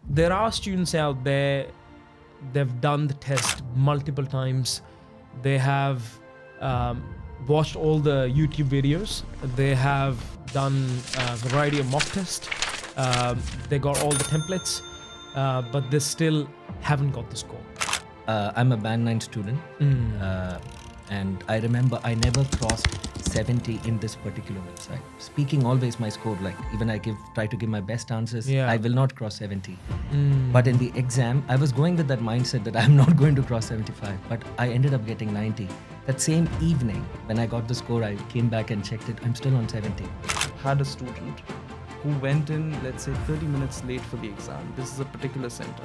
there are students out there, they've done the test multiple times. They have watched all the YouTube videos. They have done a variety of mock tests. They got all the templates, but they still haven't got the score. I'm a Band 9 student, and I remember I never crossed 70 in this particular website. Speaking always my score, like even I try to give my best answers, I will not cross 70. But in the exam, I was going with that mindset that I'm not going to cross 75, but I ended up getting 90. That same evening, when I got the score, I came back and checked it. I'm still on 70. Had a student who went in, let's say 30 minutes late for the exam. This is a particular center.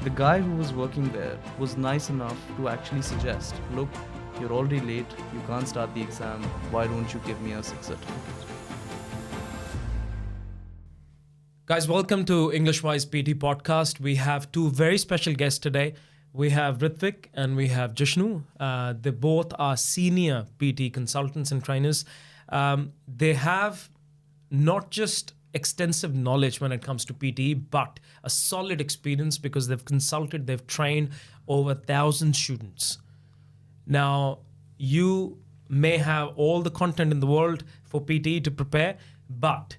The guy who was working there was nice enough to actually suggest, look, you're already late, you can't start the exam, why don't you give me a 6 certificate? Guys, welcome to EnglishWise PT podcast. We have two very special guests today. We have Ritvik and we have Jishnu. They both are senior PT consultants and trainers. They have not just extensive knowledge when it comes to PTE, but a solid experience because they've consulted, they've trained over 1,000 students. Now, you may have all the content in the world for PTE to prepare, but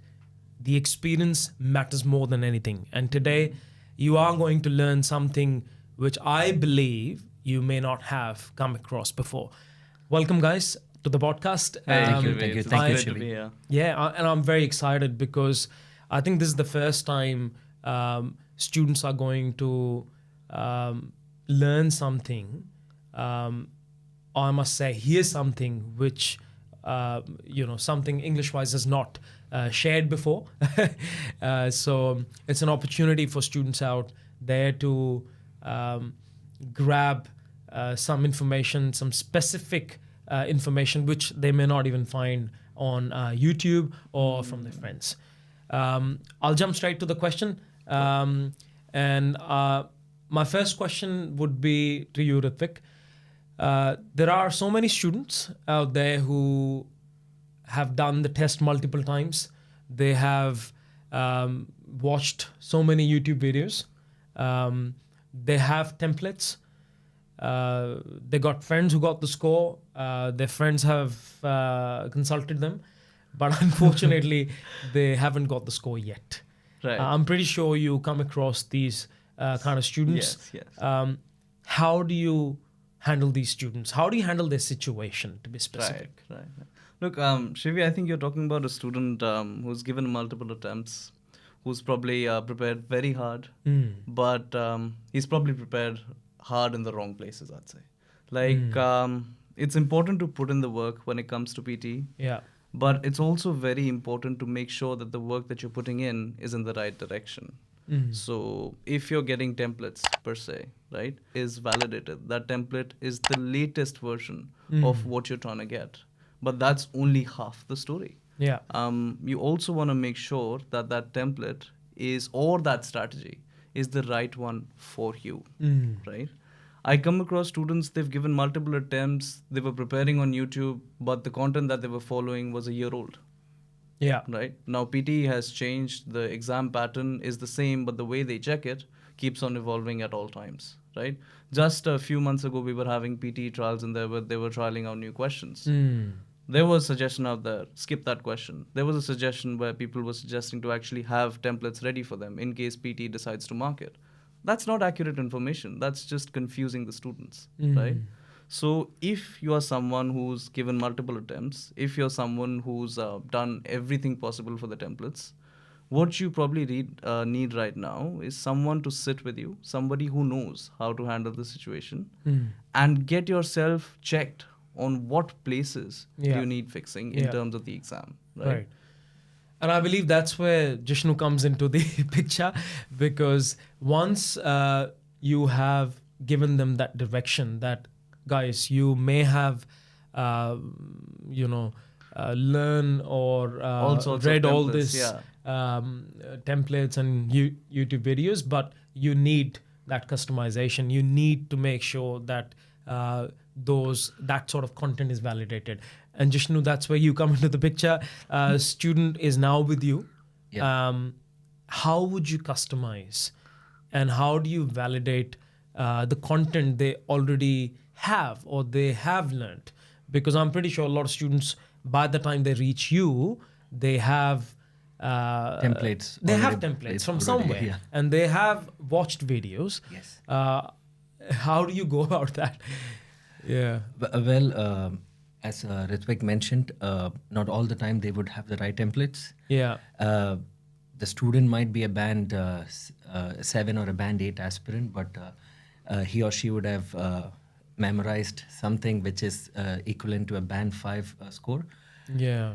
the experience matters more than anything. And today, you are going to learn something which I believe you may not have come across before. Welcome, guys, to the podcast. Thank you, Shivi. Yeah, and I'm very excited because I think this is the first time students are going to learn something. I must say, here's something which, something EnglishWise has not shared before. So it's an opportunity for students out there to grab some information, some specific information which they may not even find on YouTube or from their friends. I'll jump straight to the question. And my first question would be to you, Ritvik. There are so many students out there who have done the test multiple times. They have watched so many YouTube videos. They have templates. They got friends who got the score. Their friends have consulted them. But unfortunately, they haven't got the score yet. Right. I'm pretty sure you come across these kind of students. Yes. How do you handle these students? How do you handle their situation, to be specific? Right. Look, Shivi, I think you're talking about a student who's given multiple attempts, who's probably prepared very hard, but he's probably prepared hard in the wrong places, I'd say. It's important to put in the work when it comes to PT. Yeah. But it's also very important to make sure that the work that you're putting in is in the right direction. So if you're getting templates per se, right, is validated. That template is the latest version of what you're trying to get. But that's only half the story. Yeah. You also want to make sure that that template is, or that strategy is the right one for you, right? I come across students, they've given multiple attempts, they were preparing on YouTube, but the content that they were following was a year old. Yeah. Right? Now, PTE has changed, the exam pattern is the same, but the way they check it keeps on evolving at all times, right? Just a few months ago, we were having PTE trials and they were trialing out new questions. There was a suggestion out there, skip that question. There was a suggestion where people were suggesting to actually have templates ready for them in case PTE decides to mark it. That's not accurate information. That's just confusing the students, right? So if you are someone who's given multiple attempts, if you're someone who's done everything possible for the templates, what you probably need right now is someone to sit with you, somebody who knows how to handle the situation, and get yourself checked on what places you need fixing in terms of the exam, right? And I believe that's where Jishnu comes into the picture, because once you have given them that direction that, guys, you may have, learn or read all this templates and YouTube videos, but you need that customization. You need to make sure that that sort of content is validated. And Jishnu, that's where you come into the picture. Student is now with you. Yeah. How would you customize and how do you validate the content they already have or they have learned? Because I'm pretty sure a lot of students, by the time they reach you, they have templates. They have already templates placed from already, somewhere, yeah. and they have watched videos. Yes. How do you go about that? Yeah. Well, as Ritvik mentioned, not all the time they would have the right templates. Yeah. The student might be a band 7 or a band 8 aspirant, but he or she would have memorized something which is equivalent to a band 5 score. Yeah.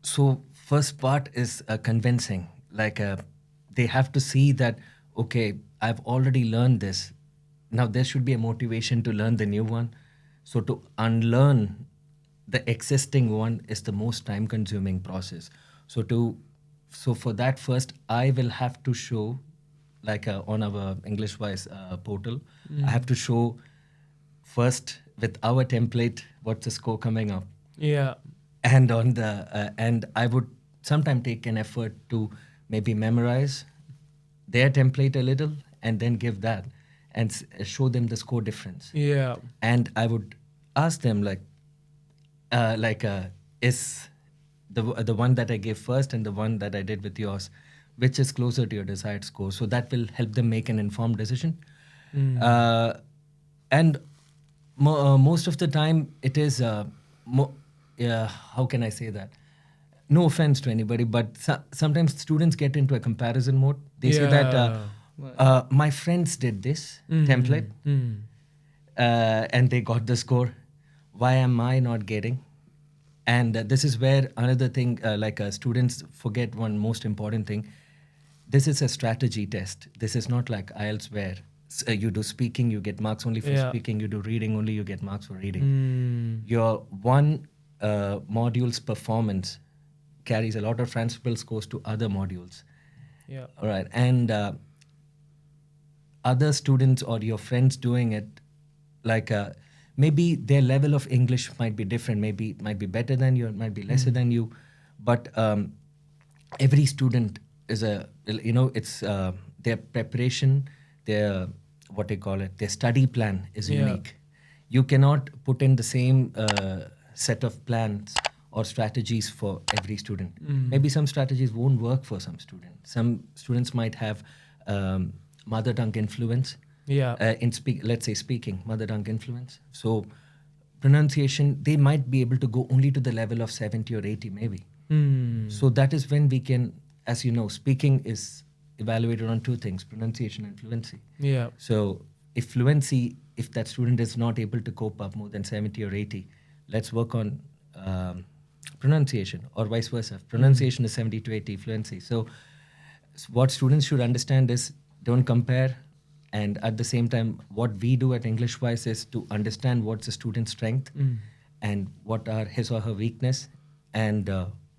So first part is convincing. Like they have to see that, okay, I've already learned this. Now there should be a motivation to learn the new one. So to unlearn the existing one is the most time consuming process. So for that first, I will have to show, like on our EnglishWise portal, I have to show first with our template what's the score coming up. Yeah. And on the and I would sometimes take an effort to maybe memorize their template a little and then give that and show them the score difference. Yeah. And I would ask them is the one that I gave first and the one that I did with yours, which is closer to your desired score? So that will help them make an informed decision. And most of the time it is how can I say that? No offense to anybody, but sometimes students get into a comparison mode. They say that my friends did this template and they got the score. Why am I not getting? And this is where another thing, students forget one most important thing. This is a strategy test. This is not like IELTS where you do speaking, you get marks only for speaking. You do reading only, you get marks for reading. Your one module's performance carries a lot of transferable scores to other modules. Yeah. All right. And other students or your friends doing it, maybe their level of English might be different. Maybe it might be better than you, it might be lesser than you. But every student is it's their preparation, their their study plan is unique. You cannot put in the same set of plans or strategies for every student. Maybe some strategies won't work for some students. Some students might have mother tongue influence. Let's say speaking, mother tongue influence. So pronunciation, they might be able to go only to the level of 70 or 80 maybe. So that is when we can, as you know, speaking is evaluated on two things, pronunciation and fluency. Yeah. So if that student is not able to cope up more than 70 or 80, let's work on pronunciation, or vice versa. Pronunciation is 70 to 80, fluency. So what students should understand is don't compare. And at the same time, what we do at EnglishWise is to understand what's the student's strength and what are his or her weakness, and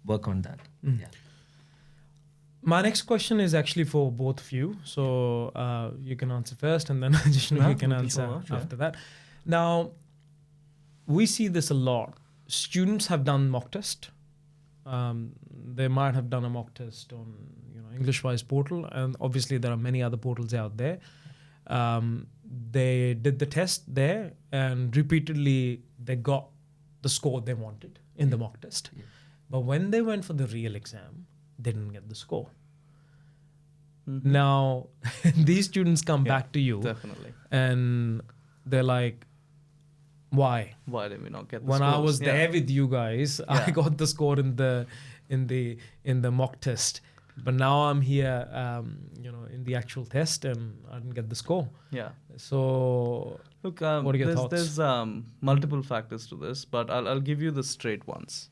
work on that. Yeah. My next question is actually for both of you. So you can answer first, and then Jishnu, you can answer after that. Now, we see this a lot. Students have done mock test. They might have done a mock test on EnglishWise portal, and obviously there are many other portals out there. They did the test there, and repeatedly they got the score they wanted in the mock test. But when they went for the real exam, they didn't get the score. Now, these students come back to you, definitely, and they're like, why? Why did we not get the When scores? I was there with you guys, I got the score in the mock test. But now I'm here, in the actual test, and I didn't get the score. Yeah. So, look, what are your thoughts? There's multiple factors to this, but I'll give you the straight ones.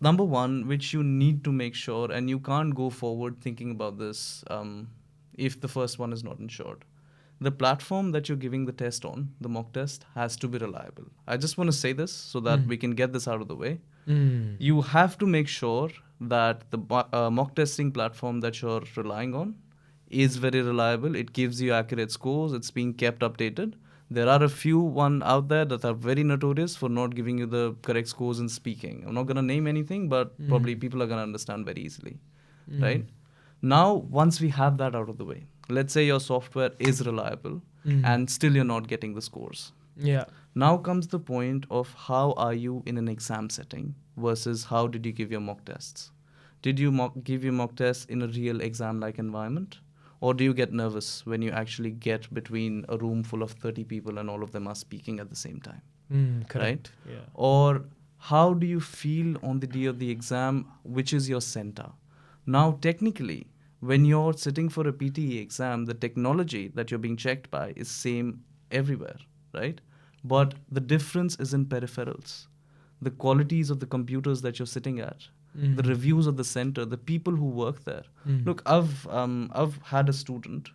Number one, which you need to make sure, and you can't go forward thinking about this if the first one is not ensured. The platform that you're giving the test on, the mock test, has to be reliable. I just want to say this so that we can get this out of the way. You have to make sure that the mock testing platform that you're relying on is very reliable. It gives you accurate scores. It's being kept updated. There are a few out there that are very notorious for not giving you the correct scores in speaking. I'm not going to name anything, but probably people are going to understand very easily, right? Now, once we have that out of the way, let's say your software is reliable and still you're not getting the scores. Yeah. Now comes the point of how are you in an exam setting versus how did you give your mock tests? Did you give your mock tests in a real exam-like environment? Or do you get nervous when you actually get between a room full of 30 people and all of them are speaking at the same time? Correct. Right? Yeah. Or how do you feel on the day of the exam, which is your center? Now, technically, when you're sitting for a PTE exam, the technology that you're being checked by is same everywhere, right? But the difference is in peripherals, the qualities of the computers that you're sitting at, the reviews of the center, the people who work there. Look, I've had a student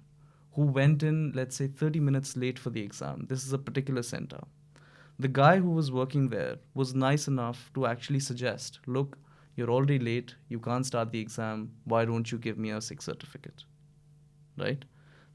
who went in, let's say, 30 minutes late for the exam. This is a particular center. The guy who was working there was nice enough to actually suggest, look, you're already late, you can't start the exam, why don't you give me a 6 certificate, right?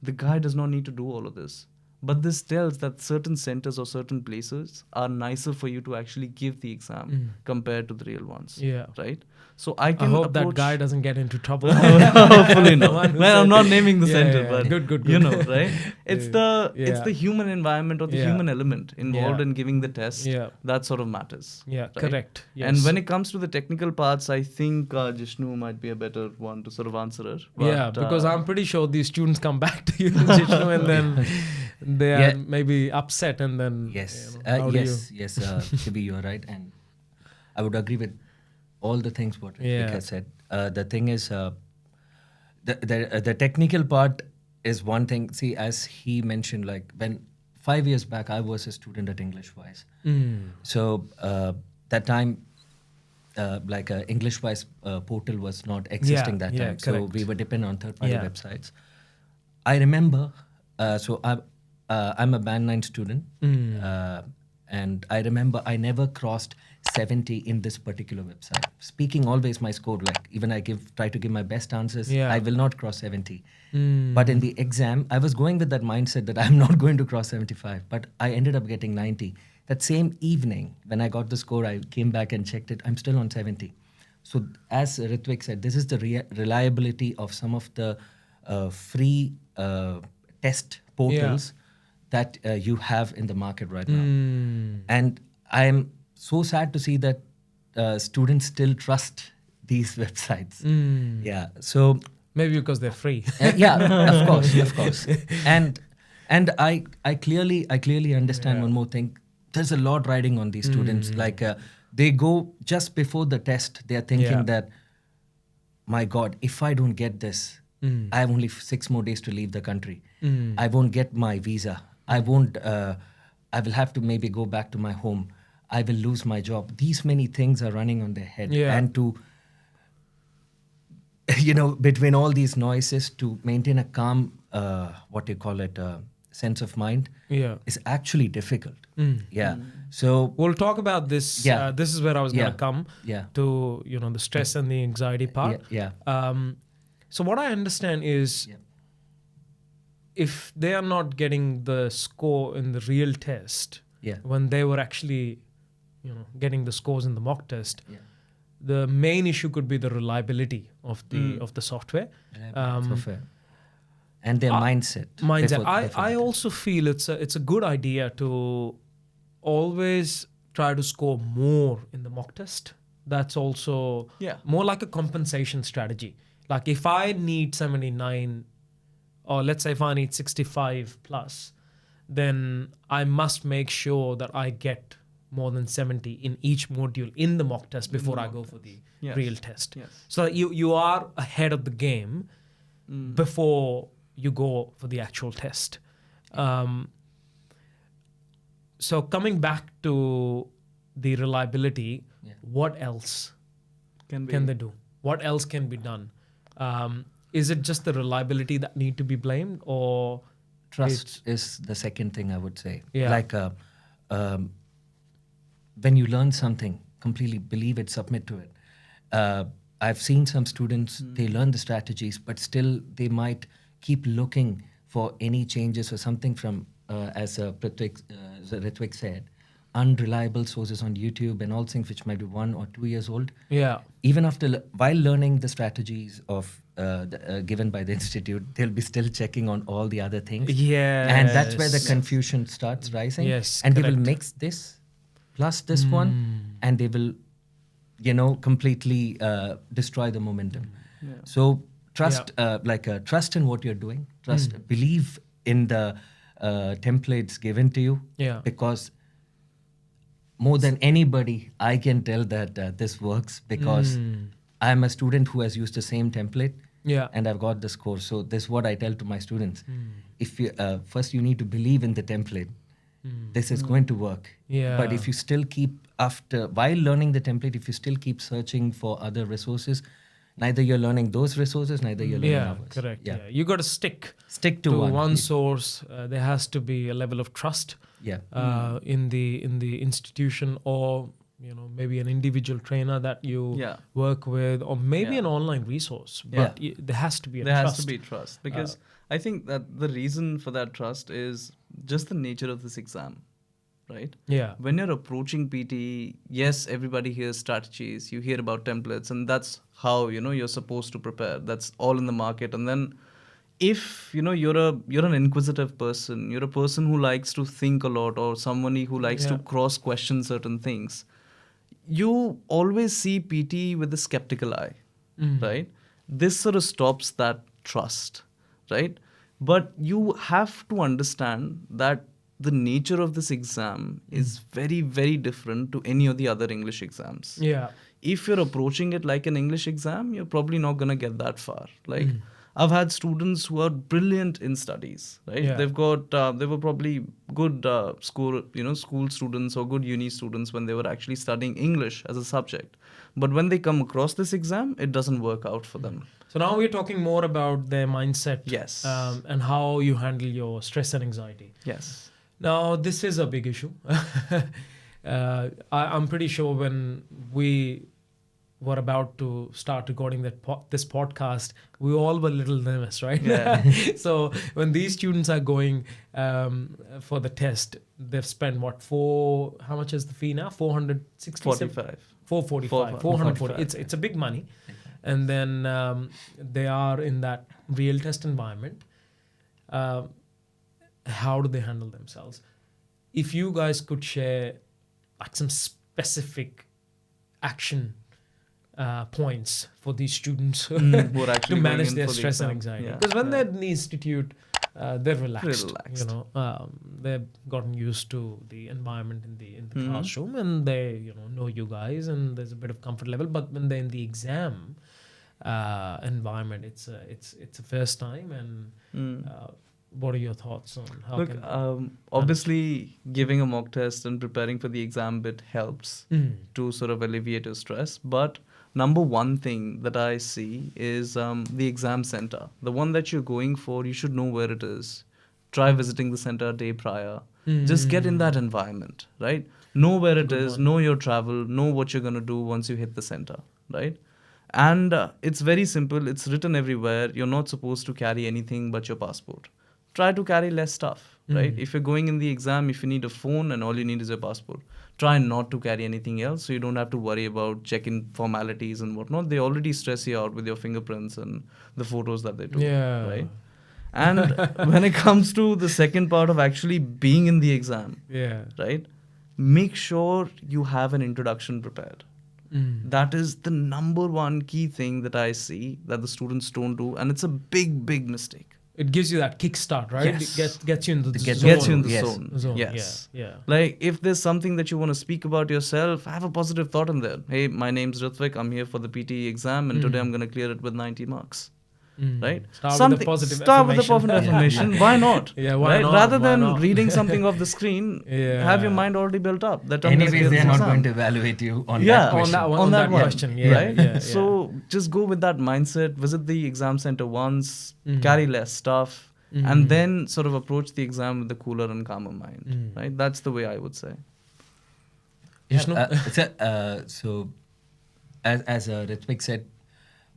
The guy does not need to do all of this. But this tells that certain centers or certain places are nicer for you to actually give the exam compared to the real ones. Yeah. Right? So I can hope that approach guy doesn't get into trouble. Hopefully not. one who Well, I'm said- not naming the Yeah, center, yeah, but good. you know, right? It's the Yeah. it's the human environment or the Yeah. human element involved Yeah. in giving the test. Yeah. That sort of matters. Yeah, right? correct. Yes. And when it comes to the technical parts, I think Jishnu might be a better one to sort of answer it. yeah, But, because I'm pretty sure these students come back to you, Jishnu, and then they are Yeah. maybe upset, and then Yes, how do yes, Kibi, you're right, and I would agree with all the things what Ritik Yeah. has said. The thing is, the technical part is one thing. See, as he mentioned, like when 5 years back, I was a student at EnglishWise. So that time, like EnglishWise portal was not existing that yeah, time. So correct. we were dependent on third-party Yeah. websites. I remember, I'm a Band 9 student, and I remember I never crossed 70 in this particular website. Speaking always my score, like even I try to give my best answers, Yeah. I will not cross 70. But in the exam, I was going with that mindset that I'm not going to cross 75, but I ended up getting 90. That same evening, when I got the score, I came back and checked it, I'm still on 70. So as Ritwik said, this is the reliability of some of the free test portals that you have in the market right now. And I am so sad to see that students still trust these websites. Yeah. So maybe because they're free. yeah, of course. And I clearly understand one more thing. There's a lot riding on these students. Like they go just before the test, they're thinking that, my God, if I don't get this, I have only 6 more days to leave the country. I won't get my visa. I won't. I will have to maybe go back to my home. I will lose my job. These many things are running on their head, and to between all these noises, to maintain a calm, sense of mind, is actually difficult. Yeah. So We'll talk about this. Yeah. This is where I was going to come Yeah. to, the stress and the anxiety part. Yeah. So what I understand is if they are not getting the score in the real test, when they were actually, getting the scores in the mock test, the main issue could be the reliability of the software. software. And their mindset. Mindset. before I that. also feel it's a good idea to always try to score more in the mock test. That's also more like a compensation strategy. Like if I need 79, or let's say if I need 65 plus, then I must make sure that I get more than 70 in each module in the mock test before I go for the real test. So that you are ahead of the game before you go for the actual test. So coming back to the reliability, what else can they do? What else can be done? Is it just the reliability that need to be blamed, or Trust is the second thing I would say. Yeah. Like when you learn something, completely believe it, submit to it. I've seen some students, they learn the strategies, but still they might keep looking for any changes or something from, as Ritwik said, unreliable sources on YouTube and all things which might be 1 or 2 years old. Yeah. Even after while learning the strategies of given by the institute, they'll be still checking on all the other things. Yeah. And that's where the confusion starts rising. Yes, and they will correct. mix this plus this one, and they will, completely destroy the momentum. So trust, trust in what you're doing. Believe in the templates given to you. Yeah. Because more than anybody, I can tell that this works because I'm a student who has used the same template. Yeah. And I've got the score. So this is what I tell to my students. If you first you need to believe in the template. This is going to work. Yeah. But if you still keep while learning the template, if you still keep searching for other resources, neither you're learning those resources, neither you're learning others. Correct. Yeah. You got to stick to one source. There has to be a level of trust. Yeah. In the institution, or maybe an individual trainer that you work with, or maybe an online resource. But there has to be There has to be trust, because I think that the reason for that trust is just the nature of this exam, right? Yeah. When you're approaching PTE, yes, everybody hears strategies, you hear about templates, and that's how you're supposed to prepare. That's all in the market. And then if you're an inquisitive person, you're a person who likes to think a lot, or somebody who likes to cross question certain things, you always see PT with a skeptical eye, right? This sort of stops that trust, right? But you have to understand that the nature of this exam is very, very different to any of the other English exams. Yeah. If you're approaching it like an English exam, you're probably not going to get that far. Like, I've had students who are brilliant in studies, right? Yeah. They've got, they were probably good school students or good uni students when they were actually studying English as a subject. But when they come across this exam, it doesn't work out for them. So now we're talking more about their mindset. Yes. And how you handle your stress and anxiety. Yes. Now, this is a big issue. I'm pretty sure when we were about to start recording this podcast, we all were a little nervous, right? Yeah. So when these students are going for the test, they've spent how much is the fee now? 445. 440. It's a big money. And then they are in that real test environment. How do they handle themselves? If you guys could share like some specific action points for these students to manage their stress and anxiety. Because when they're in the institute, they're relaxed. They've gotten used to the environment in the classroom, and they know you guys, and there's a bit of comfort level. But when they're in the exam environment, it's a first time. And what are your thoughts on how? Look, obviously, giving a mock test and preparing for the exam bit helps to sort of alleviate your stress. But number one thing that I see is the exam center. The one that you're going for, you should know where it is. Try visiting the center a day prior. Just get in that environment, right? Know where it is, know your travel, know what you're going to do once you hit the center, right? And it's very simple. It's written everywhere. You're not supposed to carry anything but your passport. Try to carry less stuff, right? If you're going in the exam, if you need a phone and all you need is your passport, try not to carry anything else, so you don't have to worry about checking formalities and whatnot. They already stress you out with your fingerprints and the photos that they do, right? And when it comes to the second part of actually being in the exam, right? Make sure you have an introduction prepared. That is the number one key thing that I see that the students don't do, and it's a big, big mistake. It gives you that kickstart, right? Yes. It gets you in the zone. Gets you in the zone. Yes. Yeah. Like, if there's something that you want to speak about yourself, have a positive thought in there. Hey, my name's Ritvik. I'm here for the PTE exam, and today I'm going to clear it with 90 marks. Right? Start with a positive affirmation. Why not? Why not? Rather than reading something off the screen, have your mind already built up. That anyways, they're not going to evaluate you on that question. On that question. Right? So just go with that mindset. Visit the exam center once. Carry less stuff. And then sort of approach the exam with a cooler and calmer mind. Right? That's the way I would say. So, as Ritvik said,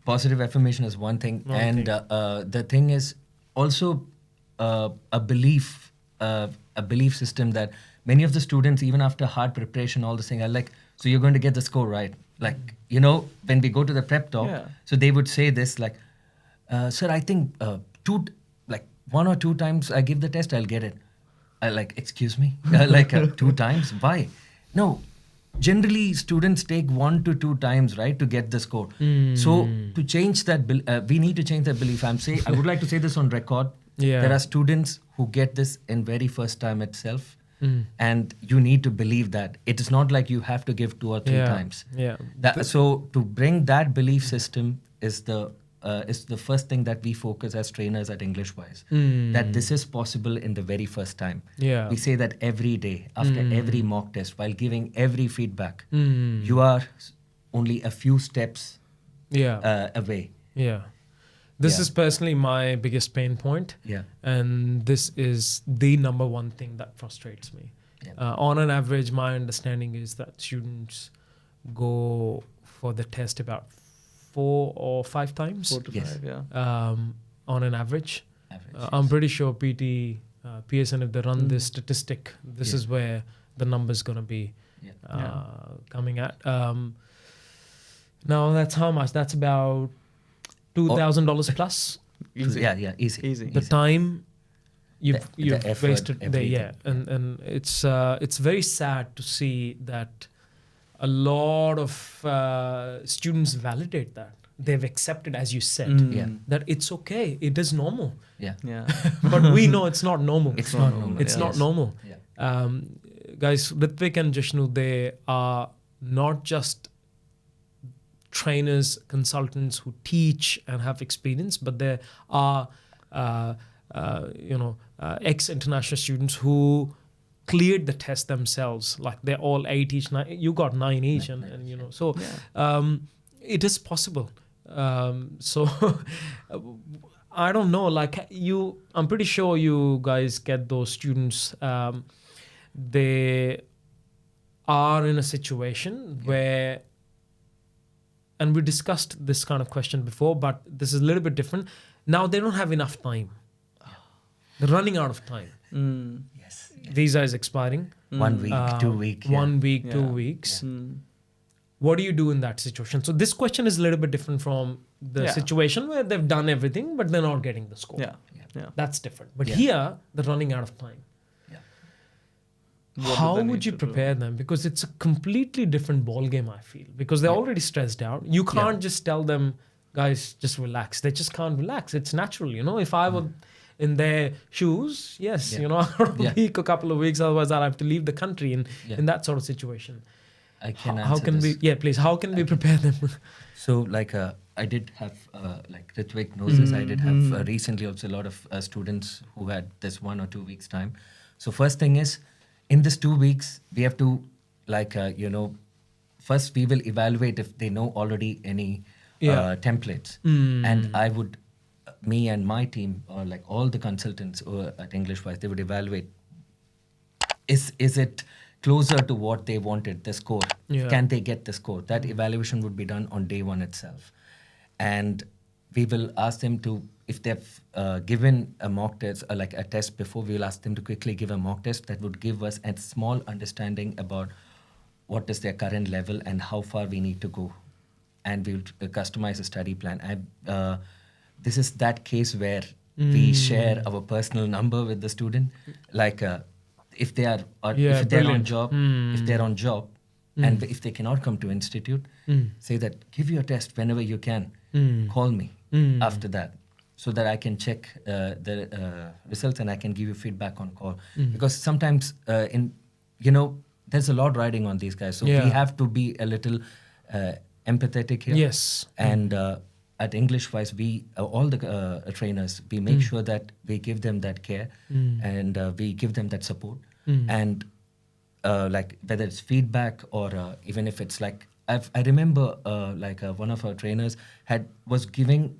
positive affirmation is one thing, the thing is also a belief system that many of the students, even after hard preparation, all this thing, are like, so you're going to get the score right. Like, you know, when we go to the prep talk, so they would say this like, sir, I think 1 or 2 times I give the test, I'll get it. I like, excuse me? 2 times? Why? No. Generally, students take 1 to 2 times, right, to get the score. So to change that, we need to change that belief. I would like to say this on record. There are students who get this in very first time itself. And you need to believe that. It is not like you have to give 2 or 3 times. So to bring that belief system is the first thing that we focus as trainers at EnglishWise. That this is possible in the very first time. We say that every day, after every mock test, while giving every feedback, you are only a few steps away. This is personally my biggest pain point. And this is the number one thing that frustrates me. On an average, my understanding is that students go for the test about 4 or 5 times. 4 to 5, on an average. I'm pretty sure PT, PSN, if they run this statistic, this is where the number's going to be coming at. Now, that's how much? That's about $2,000 plus. Easy. Easy. The time you've effort, wasted there, everything. and it's very sad to see that a lot of students validate that. They've accepted, as you said, that it's okay. It is normal. But we know it's not normal. It's not normal. It's not normal. Guys, Ritvik and Jishnu, they are not just trainers, consultants who teach and have experience, but there are ex-international students who cleared the test themselves. Like they're all 8 each, 9. You got 9 each, and you know. So it is possible. So I don't know. Like I'm pretty sure you guys get those students. They are in a situation where. And we discussed this kind of question before, but this is a little bit different. Now they don't have enough time. They're running out of time. Yes. Visa is expiring. 1 week, 2 weeks. 1 week, 2 weeks. What do you do in that situation? So this question is a little bit different from the situation where they've done everything, but they're not getting the score. That's different. But here, they're running out of time. How would you prepare them? Because it's a completely different ball game, I feel. Because they're already stressed out. You can't just tell them, guys, just relax. They just can't relax. It's natural, you know. If I were in their shoes, you know, a week, a couple of weeks, otherwise I'll have to leave the country in that sort of situation. I can how answer can this. we? Please. How can we prepare them? So, I did have, like Ritvik knows this, I did have recently also a lot of students who had this 1 or 2 weeks time. So first thing is, in this 2 weeks, we have to, first we will evaluate if they know already any templates. And I would, me and my team, or like all the consultants at EnglishWise, they would evaluate, is it closer to what they wanted, the score? Can they get the score? That evaluation would be done on day 1 itself. And we will ask them to, if they've given a mock test, or like a test before, we will ask them to quickly give a mock test that would give us a small understanding about what is their current level and how far we need to go. And we will customize a study plan. This is that case where we share our personal number with the student. Like if they are, if they're on job, and if they cannot come to institute, say that give your test whenever you can. Call me after that, so that I can check the results and I can give you feedback on call. Because sometimes there's a lot riding on these guys, so we have to be a little empathetic here. Yes. And at EnglishWise, we all the trainers, we make sure that we give them that care and we give them that support. And like whether it's feedback or even if it's like, I remember one of our trainers was giving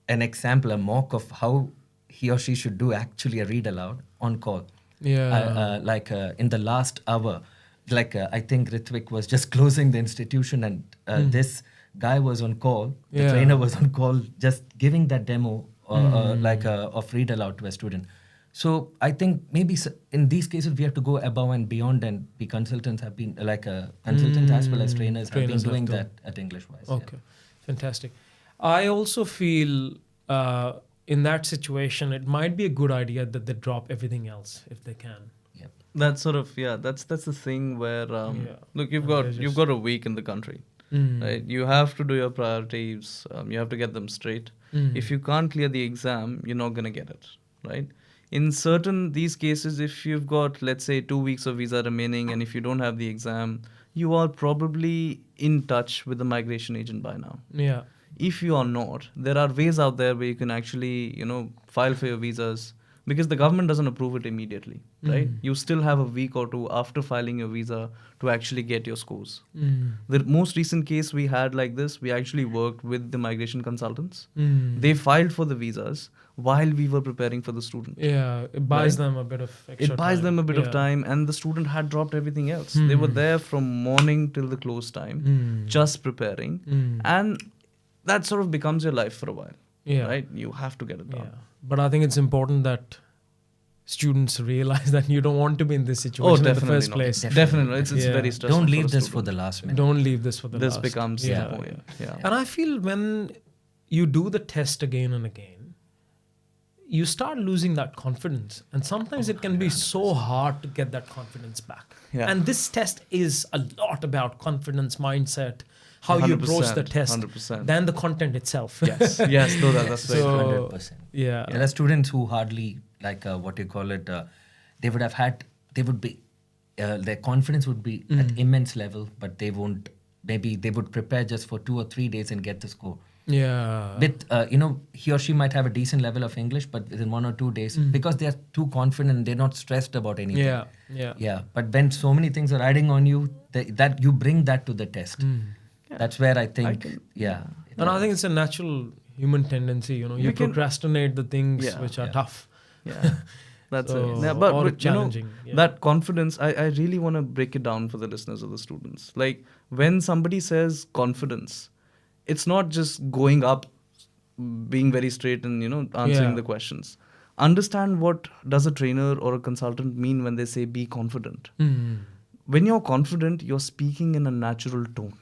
an example, a mock of how he or she should do actually a read aloud on call. In the last hour, I think Ritvik was just closing the institution and this guy was on call, the trainer was on call, just giving that demo of read aloud to a student. So I think maybe in these cases we have to go above and beyond, and we consultants have been consultants as well as trainers have been doing that at EnglishWise. Okay, fantastic. I also feel in that situation it might be a good idea that they drop everything else if they can. Yeah. That's sort of that's the thing where look, you've got a week in the country, right? You have to do your priorities. You have to get them straight. If you can't clear the exam, you're not gonna get it, right? In certain these cases, if you've got, let's say, 2 weeks of visa remaining, and if you don't have the exam, you are probably in touch with the migration agent by now. Yeah. If you are not, there are ways out there where you can actually, file for your visas, because the government doesn't approve it immediately, right? You still have a week or two after filing your visa to actually get your scores. The most recent case we had like this, we actually worked with the migration consultants. They filed for the visas while we were preparing for the student. Yeah, it buys them a bit of extra time. It buys them a bit of time, and the student had dropped everything else. They were there from morning till the close time, just preparing. And that sort of becomes your life for a while, right? You have to get it done. Yeah. But I think it's important that students realize that you don't want to be in this situation in the first place. Definitely. It's very stressful. Don't leave this for the last minute. Don't leave this for the last. This becomes the point. Yeah. And I feel when you do the test again and again, you start losing that confidence. And sometimes it can be so hard to get that confidence back. Yeah. And this test is a lot about confidence, mindset, how you approach the test, 100%. than the content itself. Yes, no, that's very So, 100%. Yeah. There are students who hardly, they would have had, their confidence would be at immense level, but they won't, maybe they would prepare just for 2 or 3 days and get the score. Yeah. With, he or she might have a decent level of English, but within 1 or 2 days, because they are too confident, they're not stressed about anything. Yeah. But when so many things are riding on you, that you bring that to the test. That's where I think, And I think it's a natural human tendency, you procrastinate the things which are tough. Yeah. That's So, it. Yeah, or but challenging. that confidence, I really want to break it down for the listeners or the students. Like, when somebody says confidence, it's not just going up, being very straight and, answering the questions. Understand what does a trainer or a consultant mean when they say be confident. When you're confident, you're speaking in a natural tone.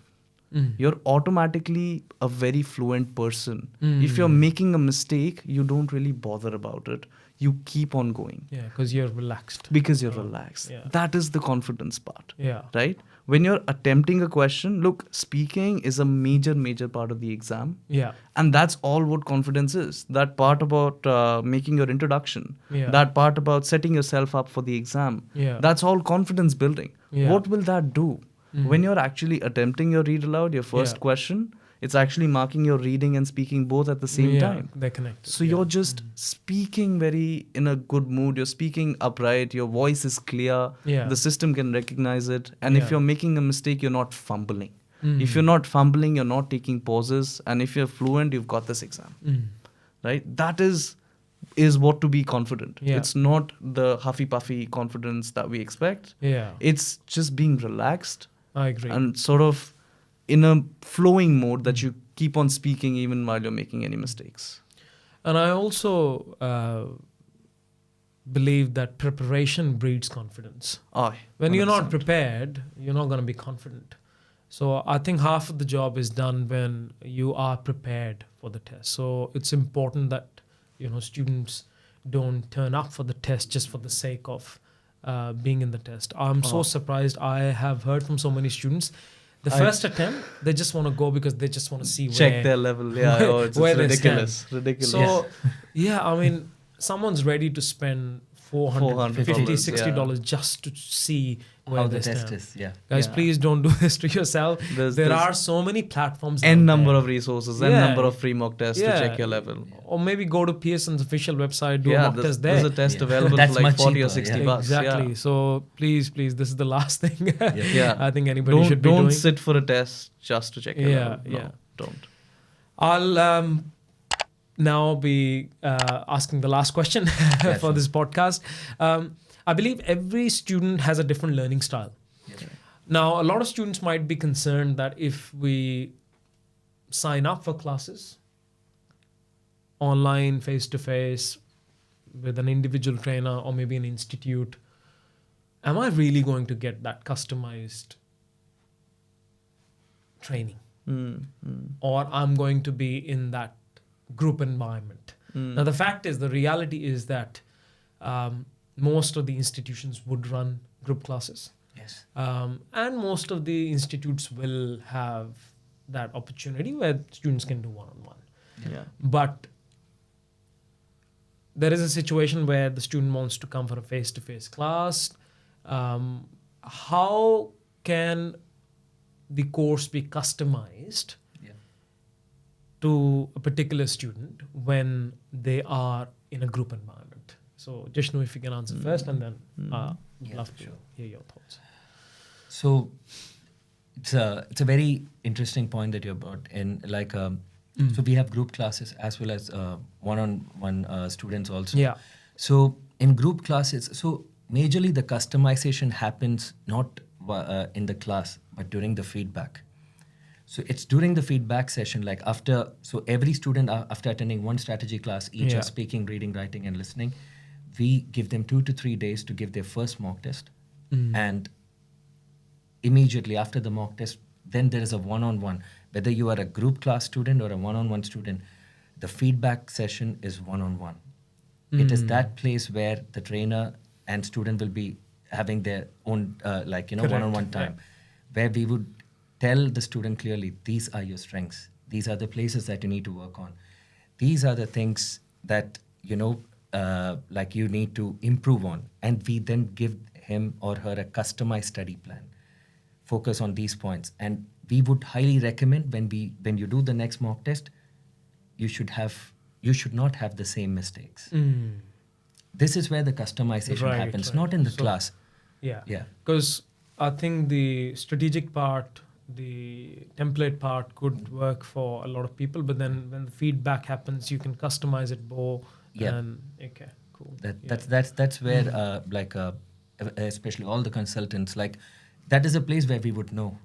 You're automatically a very fluent person. If you're making a mistake, you don't really bother about it. You keep on going. Yeah, because you're relaxed. Because you're relaxed. Yeah. That is the confidence part. Yeah. Right? When you're attempting a question, look, speaking is a major part of the exam. Yeah. And that's all what confidence is. That part about making your introduction. Yeah. That part about setting yourself up for the exam. Yeah. That's all confidence building. Yeah. What will that do? When you're actually attempting your read aloud, your first question, it's actually marking your reading and speaking both at the same time. They're connected. So you're just speaking very in a good mood. You're speaking upright. Your voice is clear. Yeah. The system can recognize it. And if you're making a mistake, you're not fumbling. If you're not fumbling, you're not taking pauses. And if you're fluent, you've got this exam. Right? That is what to be confident. Yeah. It's not the huffy puffy confidence that we expect. Yeah. It's just being relaxed. I agree. And sort of in a flowing mode that you keep on speaking even while you're making any mistakes. And I also believe that preparation breeds confidence. When you're not prepared, you're not going to be confident. So I think half of the job is done when you are prepared for the test. So it's important that, students don't turn up for the test just for the sake of being in the test. I'm so surprised. I have heard from so many students, the first attempt, they just want to go because they just want to see check their level. Yeah, it's ridiculous. Ridiculous. So, someone's ready to spend $450, $60 just to see where how they the test stand. is. Yeah. Guys, please don't do this to yourself. There are so many platforms. N number of resources, N number of free mock tests to Yeah. check your level. Or maybe go to Pearson's official website, do a mock test there. There's a test available That's for like much 40 or cheaper, 60 yeah. bucks. Exactly. Yeah. So please, this is the last thing Yeah. I think anybody should be Don't doing. sit for a test just to check your level. No, don't. I'll now be asking the last question for this podcast. I believe every student has a different learning style. Yeah. Now, a lot of students might be concerned that if we sign up for classes, online, face-to-face, with an individual trainer or maybe an institute, am I really going to get that customized training? Or I'm going to be in that group environment. Now, the fact is, the reality is that most of the institutions would run group classes. Yes. And most of the institutes will have that opportunity where students can do one-on-one. Yeah. But there is a situation where the student wants to come for a face-to-face class. How can the course be customized to a particular student when they are in a group environment? So, Jishnu, if you can answer first, and then love to hear your thoughts. So it's a very interesting point that you brought in. Like, so we have group classes as well as one-on-one students also. Yeah. So in group classes, so majorly the customization happens not in the class, but during the feedback. So it's during the feedback session, like after, so every student after attending one strategy class, each are speaking, reading, writing, and listening, we give them 2 to 3 days to give their first mock test. And immediately after the mock test, then there is a one-on-one. Whether you are a group class student or a one-on-one student, the feedback session is one-on-one. It is that place where the trainer and student will be having their own, one-on-one time, where we would tell the student clearly, these are your strengths. These are the places that you need to work on. These are the things that, you need to improve on. And we then give him or her a customized study plan. Focus on these points. And we would highly recommend when you do the next mock test, you should not have the same mistakes. This is where the customization happens, not in the class. Yeah. Because I think the strategic part, the template part could work for a lot of people, but then when the feedback happens, you can customize it more. Yeah. And okay, cool. That's where especially all the consultants, like that is a place where we would know,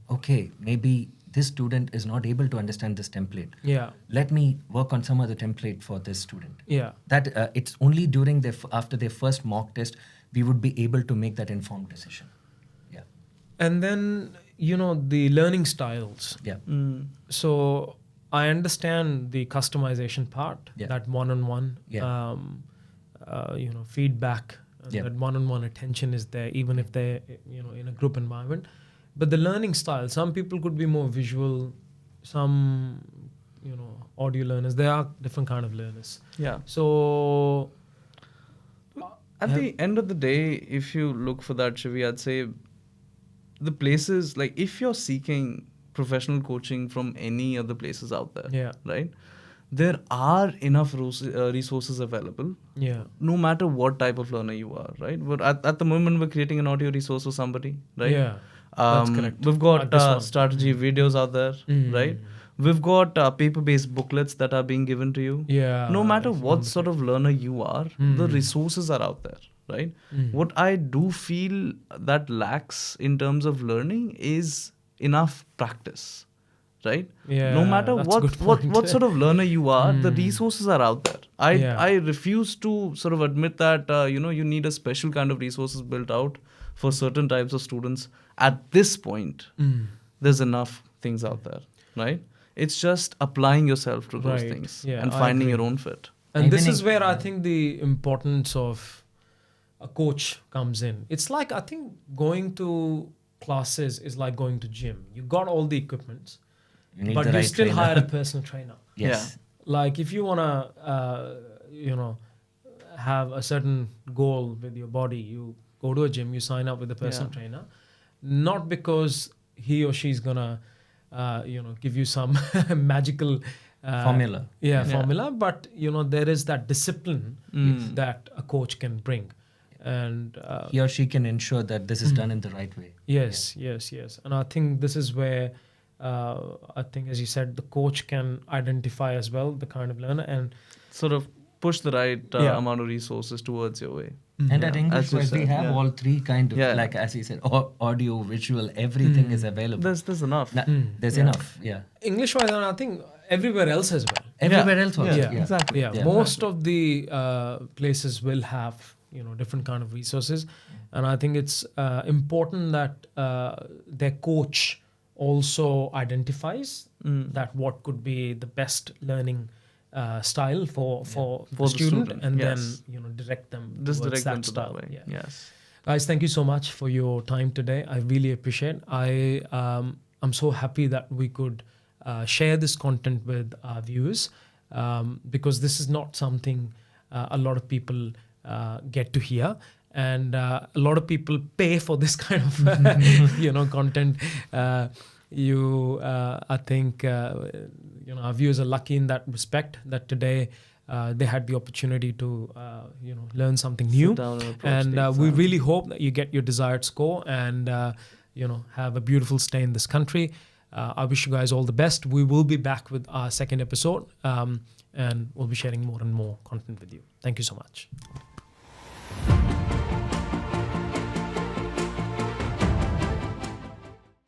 okay, maybe this student is not able to understand this template. Yeah. Let me work on some other template for this student. Yeah. That it's only during after their first mock test we would be able to make that informed decision. Yeah. And then the learning styles. Yeah. So I understand the customization part, that one-on-one, feedback, and that one-on-one attention is there, even if they're, in a group environment. But the learning style, some people could be more visual, some, audio learners. There are different kind of learners. Yeah. So at the end of the day, if you look for that, Shivi, I'd say the places, like if you're seeking professional coaching from any other places out there, right? There are enough resources available. Yeah. No matter what type of learner you are, right? But at the moment, we're creating an audio resource for somebody, right? Yeah. That's correct. We've got strategy videos out there, right? We've got paper-based booklets that are being given to you. Yeah. No matter what sort of learner you are, the resources are out there, right? What I do feel that lacks in terms of learning is enough practice, right? Yeah, no matter what sort of learner you are, the resources are out there. I refuse to sort of admit that you need a special kind of resources built out for certain types of students. At this point, there's enough things out there, right? It's just applying yourself to those things and finding your own fit. And this is where I think the importance of a coach comes in. It's like, I think going to classes is like going to gym. You got all the equipment, but you still hire a personal trainer. Yes. Like if you want to, have a certain goal with your body, you go to a gym, you sign up with a personal trainer, not because he or she's gonna, give you some magical formula. Formula, but there is that discipline that a coach can bring. And he or she can ensure that this is done in the right way. Yes. And I think this is where I think, as you said, the coach can identify as well the kind of learner and sort of push the right amount of resources towards your way. And at EnglishWise, we have all three kind of, like as you said, audio, visual, everything is available. There's enough. There's enough, EnglishWise, and I think everywhere else as well. Everywhere else also. Yeah, exactly. Yeah, most of the places will have different kind of resources, and I think it's important that their coach also identifies that what could be the best learning style for the student, and then direct them Just towards direct that them to style. that way. Yeah. Yes. Guys, thank you so much for your time today. I really appreciate. I'm so happy that we could share this content with our viewers, because this is not something a lot of people get to hear, and a lot of people pay for this kind of content. I think our viewers are lucky in that respect, that today they had the opportunity to learn something new, down and approach and the we exam. really hope that you get your desired score and have a beautiful stay in this country. I wish you guys all the best. We will be back with our second episode, and we'll be sharing more and more content with you. Thank you so much.